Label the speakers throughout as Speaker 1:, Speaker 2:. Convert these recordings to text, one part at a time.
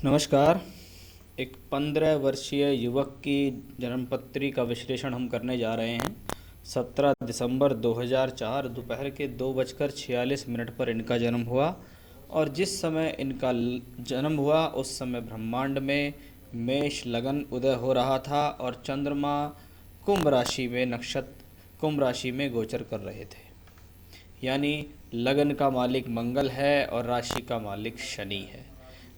Speaker 1: नमस्कार। एक 15 वर्षीय युवक की जन्मपत्री का विश्लेषण हम करने जा रहे हैं। 17 दिसंबर 2004 दोपहर के 2:46 पर इनका जन्म हुआ और जिस समय इनका जन्म हुआ उस समय ब्रह्मांड में मेष लगन उदय हो रहा था और चंद्रमा कुंभ राशि में गोचर कर रहे थे। यानी लगन का मालिक मंगल है और राशि का मालिक शनि है।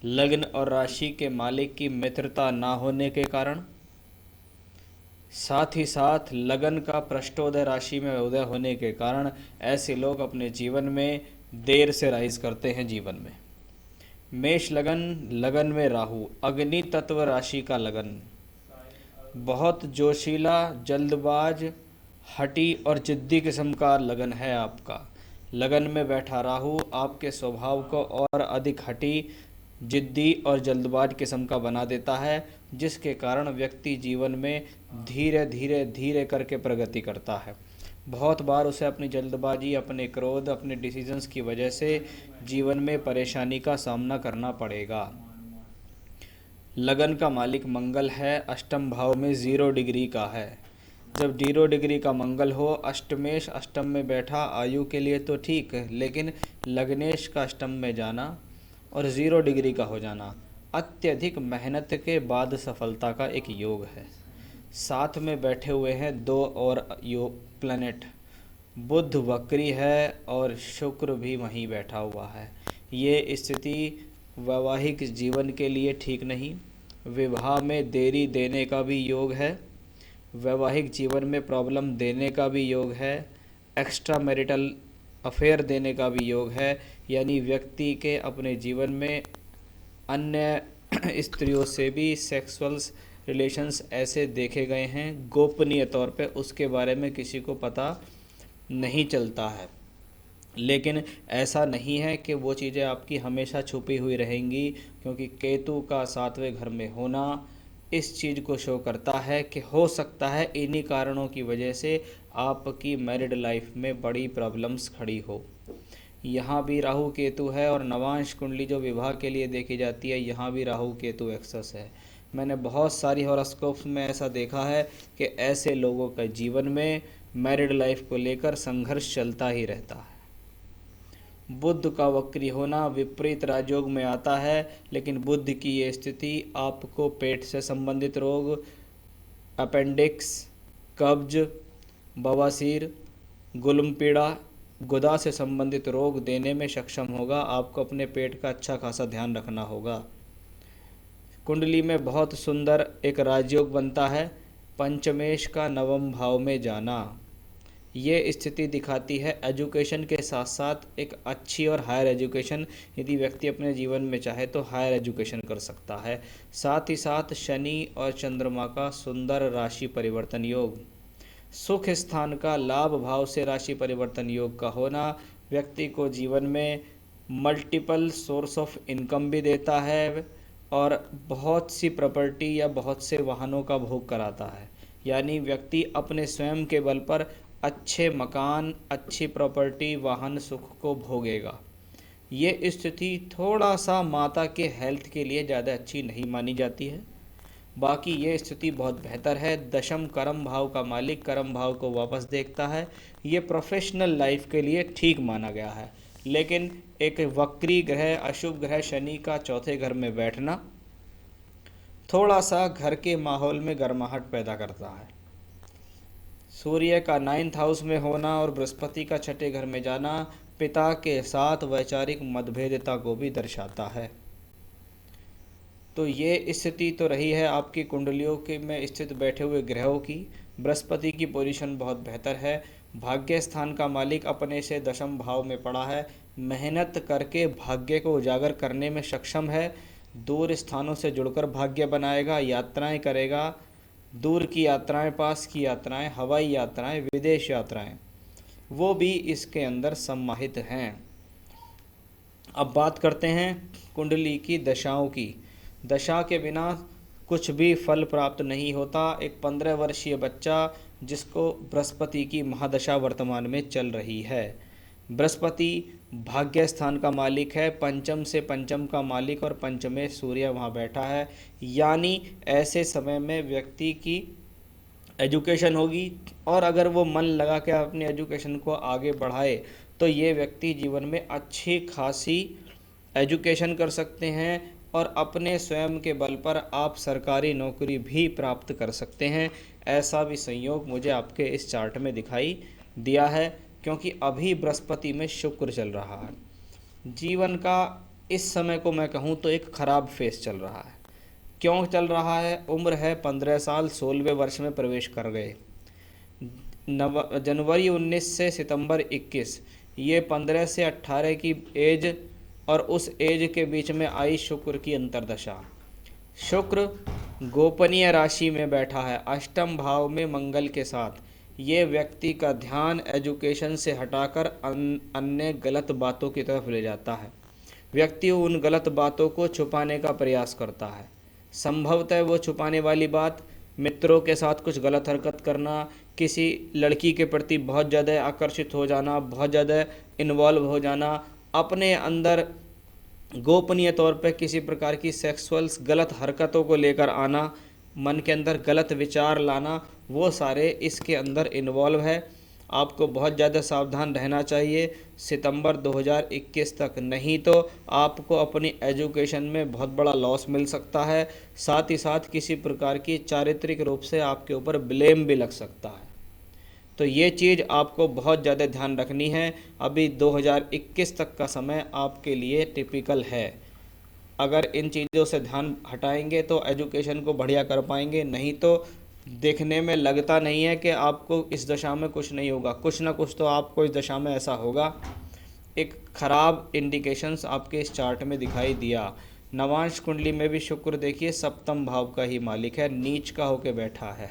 Speaker 1: लग्न और राशि के मालिक की मित्रता ना होने के कारण, साथ ही साथ लगन का पृष्ठोदय राशि में उदय होने के कारण ऐसे लोग अपने जीवन में देर से राइज करते हैं। जीवन में मेष लगन में राहु, अग्नि तत्व राशि का लगन, बहुत जोशीला, जल्दबाज, हठी और जिद्दी किस्म का लगन है आपका। लगन में बैठा राहु आपके स्वभाव को और अधिक हठी, जिद्दी और जल्दबाज किस्म का बना देता है, जिसके कारण व्यक्ति जीवन में धीरे धीरे धीरे करके प्रगति करता है। बहुत बार उसे अपनी जल्दबाजी, अपने क्रोध, अपने डिसीजंस की वजह से जीवन में परेशानी का सामना करना पड़ेगा। लगन का मालिक मंगल है, अष्टम भाव में 0 डिग्री का है। जब 0 डिग्री का मंगल हो, अष्टमेश अष्टम में बैठा, आयु के लिए तो ठीक, लेकिन लग्नेश का अष्टम में जाना और 0 डिग्री का हो जाना अत्यधिक मेहनत के बाद सफलता का एक योग है। साथ में बैठे हुए हैं दो और योग प्लैनेट, बुध वक्री है और शुक्र भी वहीं बैठा हुआ है। ये स्थिति वैवाहिक जीवन के लिए ठीक नहीं। विवाह में देरी देने का भी योग है, वैवाहिक जीवन में प्रॉब्लम देने का भी योग है, एक्स्ट्रा मैरिटल अफेयर देने का भी योग है। यानी व्यक्ति के अपने जीवन में अन्य स्त्रियों से भी सेक्सुअल्स रिलेशंस ऐसे देखे गए हैं, गोपनीय तौर पे उसके बारे में किसी को पता नहीं चलता है। लेकिन ऐसा नहीं है कि वो चीज़ें आपकी हमेशा छुपी हुई रहेंगी, क्योंकि केतु का 7वें घर में होना इस चीज़ को शो करता है कि हो सकता है इन्हीं कारणों की वजह से आपकी मैरिड लाइफ में बड़ी प्रॉब्लम्स खड़ी हो। यहाँ भी राहु केतु है और नवांश कुंडली जो विवाह के लिए देखी जाती है, यहाँ भी राहु केतु एक्सेस है। मैंने बहुत सारी हॉरोस्कोप्स में ऐसा देखा है कि ऐसे लोगों का जीवन में मैरिड लाइफ को लेकर संघर्ष चलता ही रहता है। बुध का वक्री होना विपरीत राजयोग में आता है, लेकिन बुध की ये स्थिति आपको पेट से संबंधित रोग, अपेंडिक्स, कब्ज, बवासीर, गुल्म पीड़ा, गुदा से संबंधित रोग देने में सक्षम होगा। आपको अपने पेट का अच्छा खासा ध्यान रखना होगा। कुंडली में बहुत सुंदर एक राजयोग बनता है, पंचमेश का नवम भाव में जाना। ये स्थिति दिखाती है एजुकेशन के साथ साथ एक अच्छी और हायर एजुकेशन, यदि व्यक्ति अपने जीवन में चाहे तो हायर एजुकेशन कर सकता है। साथ ही साथ शनि और चंद्रमा का सुंदर राशि परिवर्तन योग, सुख स्थान का लाभ भाव से राशि परिवर्तन योग का होना व्यक्ति को जीवन में मल्टीपल सोर्स ऑफ इनकम भी देता है और बहुत सी प्रॉपर्टी या बहुत से वाहनों का भोग कराता है। यानी व्यक्ति अपने स्वयं के बल पर अच्छे मकान, अच्छी प्रॉपर्टी, वाहन सुख को भोगेगा। ये स्थिति थोड़ा सा माता के हेल्थ के लिए ज़्यादा अच्छी नहीं मानी जाती है, बाकी ये स्थिति बहुत बेहतर है। दशम कर्म भाव का मालिक कर्म भाव को वापस देखता है, ये प्रोफेशनल लाइफ के लिए ठीक माना गया है। लेकिन एक वक्री ग्रह, अशुभ ग्रह शनि का चौथे घर में बैठना थोड़ा सा घर के माहौल में गर्माहट पैदा करता है। सूर्य का 9th हाउस में होना और बृहस्पति का छठे घर में जाना पिता के साथ वैचारिक मतभेदता को भी दर्शाता है। तो ये स्थिति तो रही है आपकी कुंडलियों के में स्थित बैठे हुए ग्रहों की। बृहस्पति की पोजीशन बहुत बेहतर है, भाग्य स्थान का मालिक अपने से दशम भाव में पड़ा है, मेहनत करके भाग्य को उजागर करने में सक्षम है। दूर स्थानों से जुड़कर भाग्य बनाएगा, यात्राएं करेगा, दूर की यात्राएं, पास की यात्राएं, हवाई यात्राएं, विदेश यात्राएं, वो भी इसके अंदर सम्माहित हैं। अब बात करते हैं कुंडली की दशाओं की। दशा के बिना कुछ भी फल प्राप्त नहीं होता। एक 15 वर्षीय बच्चा जिसको बृहस्पति की महादशा वर्तमान में चल रही है, बृहस्पति भाग्य स्थान का मालिक है, पंचम से पंचम का मालिक, और पंचमे सूर्य वहाँ बैठा है। यानी ऐसे समय में व्यक्ति की एजुकेशन होगी, और अगर वो मन लगा के अपनी एजुकेशन को आगे बढ़ाए तो ये व्यक्ति जीवन में अच्छी खासी एजुकेशन कर सकते हैं, और अपने स्वयं के बल पर आप सरकारी नौकरी भी प्राप्त कर सकते हैं। ऐसा भी संयोग मुझे आपके इस चार्ट में दिखाई दिया है, क्योंकि अभी बृहस्पति में शुक्र चल रहा है। जीवन का इस समय को मैं कहूँ तो एक खराब फेस चल रहा है। क्यों चल रहा है? उम्र है 15 साल, 16वें वर्ष में प्रवेश कर गए। जनवरी 19 से सितंबर 21, ये 15 से 18 की एज और उस एज के बीच में आई शुक्र की अंतर्दशा। शुक्र गोपनीय राशि में बैठा है, अष्टम भाव में मंगल के साथ। ये व्यक्ति का ध्यान एजुकेशन से हटाकर अन्य गलत बातों की तरफ ले जाता है। व्यक्ति उन गलत बातों को छुपाने का प्रयास करता है। संभवतः वो छुपाने वाली बात मित्रों के साथ कुछ गलत हरकत करना, किसी लड़की के प्रति बहुत ज़्यादा आकर्षित हो जाना, बहुत ज़्यादा इन्वॉल्व हो जाना, अपने अंदर गोपनीय तौर पर किसी प्रकार की सेक्सुअल गलत हरकतों को लेकर आना, मन के अंदर गलत विचार लाना, वो सारे इसके अंदर इन्वॉल्व है। आपको बहुत ज़्यादा सावधान रहना चाहिए सितंबर 2021 तक, नहीं तो आपको अपनी एजुकेशन में बहुत बड़ा लॉस मिल सकता है। साथ ही साथ किसी प्रकार की चारित्रिक रूप से आपके ऊपर ब्लेम भी लग सकता है। तो ये चीज़ आपको बहुत ज़्यादा ध्यान रखनी है। अभी 2021 तक का समय आपके लिए टिपिकल है। अगर इन चीज़ों से ध्यान हटाएंगे तो एजुकेशन को बढ़िया कर पाएंगे, नहीं तो देखने में लगता नहीं है कि आपको इस दशा में कुछ नहीं होगा, कुछ ना कुछ तो आपको इस दशा में ऐसा होगा। एक खराब इंडिकेशंस आपके इस चार्ट में दिखाई दिया। नवांश कुंडली में भी शुक्र देखिए सप्तम भाव का ही मालिक है, नीच का होकर बैठा है।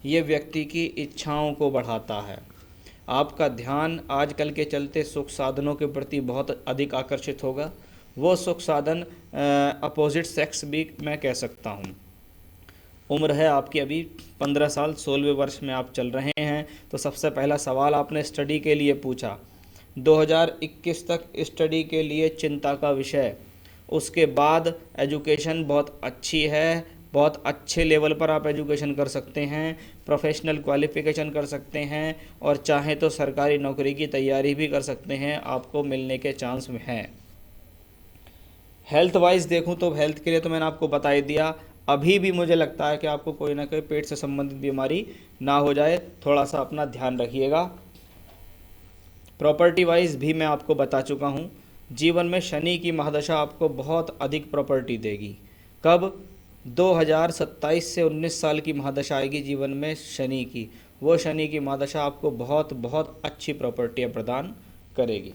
Speaker 1: ये व्यक्ति की इच्छाओं को बढ़ाता है। आपका ध्यान आजकल के चलते सुख साधनों के प्रति बहुत अधिक आकर्षित होगा। वो सुख साधन अपोजिट सेक्स भी मैं कह सकता हूँ। उम्र है आपकी अभी 15 साल, 16वें वर्ष में आप चल रहे हैं। तो सबसे पहला सवाल आपने स्टडी के लिए पूछा, 2021 तक स्टडी के लिए चिंता का विषय। उसके बाद एजुकेशन बहुत अच्छी है, बहुत अच्छे लेवल पर आप एजुकेशन कर सकते हैं, प्रोफेशनल क्वालिफ़िकेशन कर सकते हैं, और चाहे तो सरकारी नौकरी की तैयारी भी कर सकते हैं, आपको मिलने के चांस में हैं। हेल्थ वाइज देखूं तो हेल्थ के लिए तो मैंने आपको बता ही दिया। अभी भी मुझे लगता है कि आपको कोई ना कोई पेट से संबंधित बीमारी ना हो जाए, थोड़ा सा अपना ध्यान रखिएगा। प्रॉपर्टी वाइज भी मैं आपको बता चुका हूँ। जीवन में शनि की महादशा आपको बहुत अधिक प्रॉपर्टी देगी। कब? 2027 से 19 साल की महादशा आएगी जीवन में शनि की। वो शनि की महादशा आपको बहुत बहुत अच्छी प्रॉपर्टियाँ प्रदान करेगी।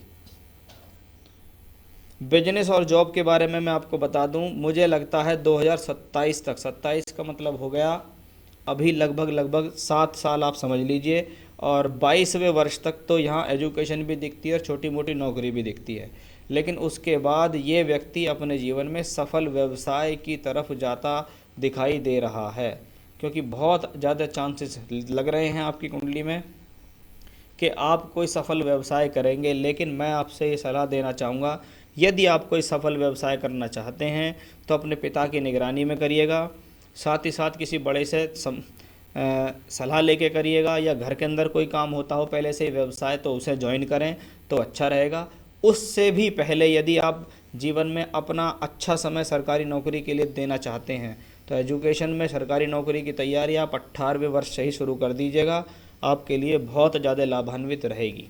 Speaker 1: बिजनेस और जॉब के बारे में मैं आपको बता दूं, मुझे लगता है 2027 तक, 27 का मतलब हो गया अभी लगभग 7 साल आप समझ लीजिए, और 22वें वर्ष तक तो यहाँ एजुकेशन भी दिखती है और छोटी मोटी नौकरी भी दिखती है। लेकिन उसके बाद ये व्यक्ति अपने जीवन में सफल व्यवसाय की तरफ जाता दिखाई दे रहा है, क्योंकि बहुत ज़्यादा चांसेस लग रहे हैं आपकी कुंडली में कि आप कोई सफल व्यवसाय करेंगे। लेकिन मैं आपसे ये सलाह देना चाहूँगा, यदि आप कोई सफल व्यवसाय करना चाहते हैं तो अपने पिता की निगरानी में करिएगा। साथ ही साथ किसी बड़े से सलाह लेके करिएगा, या घर के अंदर कोई काम होता हो पहले से व्यवसाय तो उसे ज्वाइन करें तो अच्छा रहेगा। उससे भी पहले यदि आप जीवन में अपना अच्छा समय सरकारी नौकरी के लिए देना चाहते हैं तो एजुकेशन में सरकारी नौकरी की तैयारी आप 18वें वर्ष से ही शुरू कर दीजिएगा, आपके लिए बहुत ज़्यादा लाभान्वित रहेगी।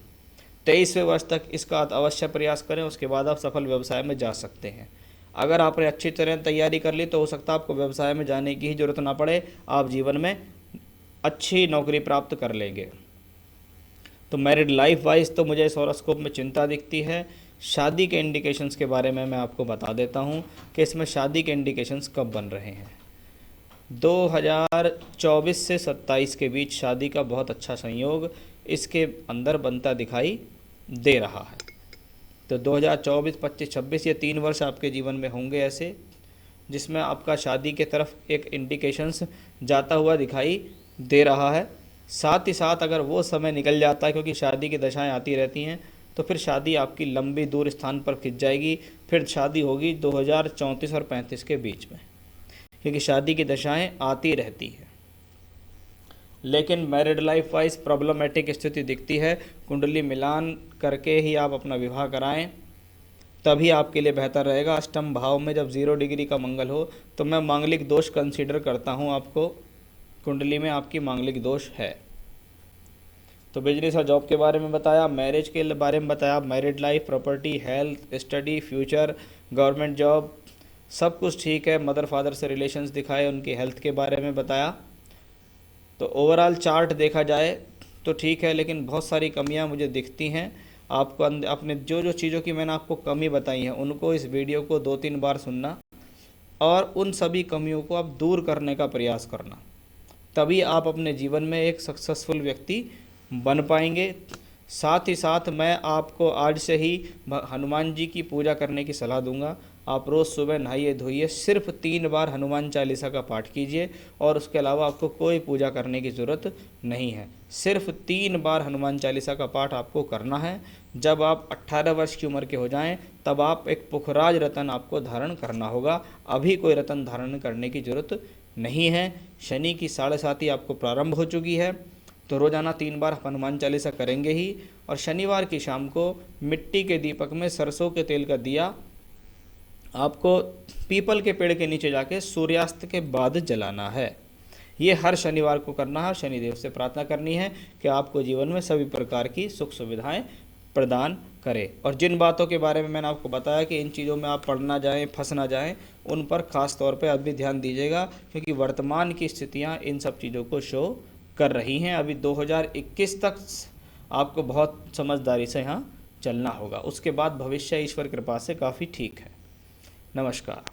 Speaker 1: 23वें वर्ष तक इसका अवश्य प्रयास करें, उसके बाद आप सफल व्यवसाय में जा सकते हैं। अगर आपने अच्छी तरह तैयारी कर ली तो हो सकता है आपको व्यवसाय में जाने की ही जरूरत ना पड़े, आप जीवन में अच्छी नौकरी प्राप्त कर लेंगे। तो मैरिड लाइफ वाइज तो मुझे इस हॉरोस्कोप में चिंता दिखती है। शादी के इंडिकेशंस के बारे में मैं आपको बता देता हूँ कि इसमें शादी के इंडिकेशंस कब बन रहे हैं। 2024 से 27 के बीच शादी का बहुत अच्छा संयोग इसके अंदर बनता दिखाई दे रहा है। तो 2024, 25, 26 ये 3 वर्ष आपके जीवन में होंगे ऐसे, जिसमें आपका शादी के तरफ एक इंडिकेशंस जाता हुआ दिखाई दे रहा है। साथ ही साथ अगर वो समय निकल जाता है, क्योंकि शादी की दशाएं आती रहती हैं, तो फिर शादी आपकी लंबी दूर स्थान पर खिंच जाएगी। फिर शादी होगी 2034 और 35 के बीच में, क्योंकि शादी की दशाएं आती रहती है। लेकिन मैरिड लाइफ वाइज प्रॉब्लमेटिक स्थिति दिखती है। कुंडली मिलान करके ही आप अपना विवाह कराएं, तभी आपके लिए बेहतर रहेगा। अष्टम भाव में जब 0 डिग्री का मंगल हो तो मैं मांगलिक दोष कंसीडर करता हूँ आपको, कुंडली में आपकी मांगलिक दोष है। तो बिजनेस और जॉब के बारे में बताया, मैरिज के बारे में बताया, married life, property, health, study, future, government job, सब कुछ ठीक है। मदर फादर से रिलेशंस दिखाए, उनकी हेल्थ के बारे में बताया। तो ओवरऑल चार्ट देखा जाए तो ठीक है, लेकिन बहुत सारी कमियां मुझे दिखती हैं। आपको अपने जो जो चीज़ों की मैंने आपको कमी बताई है उनको इस वीडियो को 2-3 बार सुनना और उन सभी कमियों को आप दूर करने का प्रयास करना, तभी आप अपने जीवन में एक सक्सेसफुल व्यक्ति बन पाएंगे। साथ ही साथ मैं आपको आज से ही हनुमान जी की पूजा करने की सलाह दूंगा। आप रोज़ सुबह नहाइए धोइए, सिर्फ 3 बार हनुमान चालीसा का पाठ कीजिए और उसके अलावा आपको कोई पूजा करने की ज़रूरत नहीं है। सिर्फ 3 बार हनुमान चालीसा का पाठ आपको करना है। जब आप 18 वर्ष की उम्र के हो जाएं तब आप एक पुखराज रतन आपको धारण करना होगा। अभी कोई रतन धारण करने की ज़रूरत नहीं है। शनि की 7.5 आपको प्रारंभ हो चुकी है, तो रोज़ाना 3 बार हनुमान चालीसा करेंगे ही। और शनिवार की शाम को मिट्टी के दीपक में सरसों के तेल का दिया आपको पीपल के पेड़ के नीचे जाके सूर्यास्त के बाद जलाना है। ये हर शनिवार को करना है। शनिदेव से प्रार्थना करनी है कि आपको जीवन में सभी प्रकार की सुख सुविधाएं प्रदान करे। और जिन बातों के बारे में मैंने आपको बताया कि इन चीज़ों में आप पड़ ना जाएं, फंस ना जाएं, उन पर ख़ास तौर पे अभी ध्यान दीजिएगा, क्योंकि वर्तमान की स्थितियां इन सब चीज़ों को शो कर रही हैं। अभी 2021 तक आपको बहुत समझदारी से यहाँ चलना होगा, उसके बाद भविष्य ईश्वर कृपा से काफ़ी ठीक है। नमस्कार।